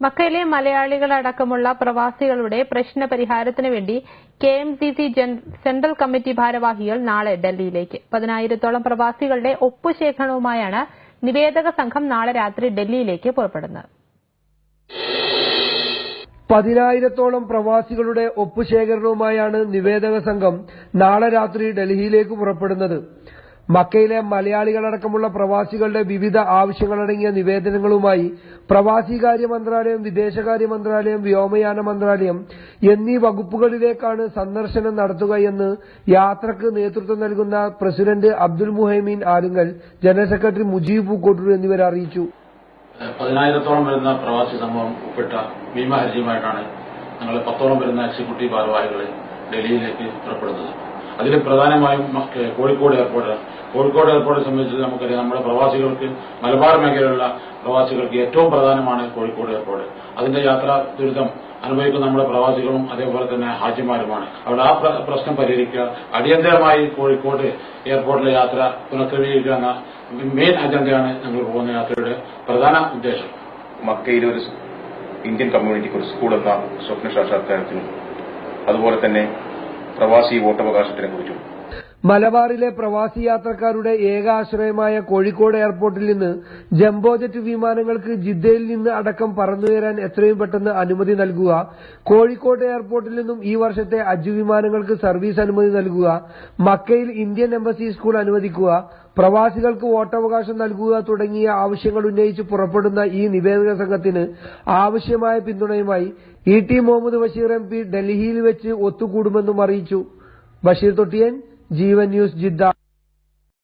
മക്കയിലെ മലയാളികളടക്കമുള്ള പ്രവാസികളുടെ പ്രശ്നപരിഹാരത്തിനു വേണ്ടി കെഎംസിസി സെൻട്രൽ കമ്മിറ്റി ഭാരവാഹികൾ നാളെ ഡൽഹിയിലേക്ക് 10,000-ഓളം പ്രവാസികളുടെ ഒപ്പുശേഖരണവുമായാണ് നിവേദക സംഘം നാളെ രാത്രി ഡൽഹിയിലേക്ക് പുറപ്പെടുന്നത്. 10,000-ഓളം പ്രവാസികളുടെ ഒപ്പുശേഖരണവുമായാണ് നിവേദക സംഘം നാളെ രാത്രി ഡൽഹിയിലേക്ക് പുറപ്പെടുന്നത്. മക്കയിലെ മലയാളികളടക്കമുള്ള പ്രവാസികളുടെ വിവിധ ആവശ്യങ്ങളടങ്ങിയ നിവേദനങ്ങളുമായി പ്രവാസികാര്യ മന്ത്രാലയം, വിദേശകാര്യ മന്ത്രാലയം, വ്യോമയാന മന്ത്രാലയം എന്നീ വകുപ്പുകളിലേക്കാണ് സന്ദർശനം നടത്തുകയെന്ന് യാത്രക്ക് നേതൃത്വം നൽകുന്ന president Abdul Muhaimin Alungal, general secretary Mujeeb Pookkottur എന്നിവർ അറിയിച്ചു. 10,000-ഓളം വരുന്ന പ്രവാസി സമൂഹം ഒപ്പിട്ട ഭീമ ഹർജിയുമായിട്ടാണ് ഞങ്ങൾ 10ഓളം വരുന്ന എക്സിക്യൂട്ടീവ് ഭാരവാഹികൾ ഡൽഹിയിലേക്ക് പുറപ്പെടുന്നത്. അതിൽ പ്രധാനമായും കോഴിക്കോട് എയർപോർട്ട് സംബന്ധിച്ച് നമുക്കറിയാം, നമ്മുടെ പ്രവാസികൾക്ക് മലബാർ മേഖലയിലുള്ള പ്രവാസികൾക്ക് ഏറ്റവും പ്രധാനമാണ് കോഴിക്കോട് എയർപോർട്ട്. അതിന്റെ യാത്രാ ദുരിതം അനുഭവിക്കുന്ന നമ്മുടെ പ്രവാസികളും അതേപോലെ തന്നെ ഹാജിമാരുമാണ്. അവിടെ ആ പ്രശ്നം പരിഹരിക്കുക, അടിയന്തരമായി കോഴിക്കോട് എയർപോർട്ടിലെ യാത്ര പുനഃക്രമീകരിക്കുക എന്ന മെയിൻ അജണ്ടയാണ് ഞങ്ങൾ പോകുന്ന യാത്രയുടെ പ്രധാന ഉദ്ദേശം. മക്കയിലെ ഒരു ഇന്ത്യൻ കമ്മ്യൂണിറ്റിക്ക് ഒരു സ്കൂൾ എന്ന സ്വപ്ന സാക്ഷാത്കാരത്തിനും അതുപോലെ തന്നെ പ്രവാസി വോട്ടവകാശത്തിനെ കുറിച്ചും മലബാറിലെ പ്രവാസി യാത്രക്കാരുടെ ഏക ആശ്രയമായ കോഴിക്കോട് എയർപോർട്ടിൽ നിന്ന് ജംബോ ജെറ്റ് വിമാനങ്ങൾക്ക് ജിദ്ദയിൽ നിന്ന് അടക്കം പറന്നുയരാൻ എത്രയും പെട്ടെന്ന് അനുമതി നൽകുക, കോഴിക്കോട് എയർപോർട്ടിൽ നിന്നും ഈ വർഷത്തെ ഹജ്ജ് വിമാനങ്ങൾക്ക് സർവീസ് അനുമതി നൽകുക, മക്കയിൽ ഇന്ത്യൻ എംബസി സ്കൂൾ അനുവദിക്കുക, പ്രവാസികൾക്ക് വോട്ടവകാശം നൽകുക തുടങ്ങിയ ആവശ്യങ്ങൾ ഉന്നയിച്ച് പുറപ്പെടുന്ന ഈ നിവേദക സംഘത്തിന് ആവശ്യമായ പിന്തുണയുമായി ഇ.ടി. മുഹമ്മദ് ബഷീർ MP ഡൽഹിയിൽ വെച്ച് ഒത്തുകൂടുമെന്നും അറിയിച്ചു. ബഷീർ തൊട്ടിയൻ, ജീവൻ ന്യൂസ്, ജിദ്ദ.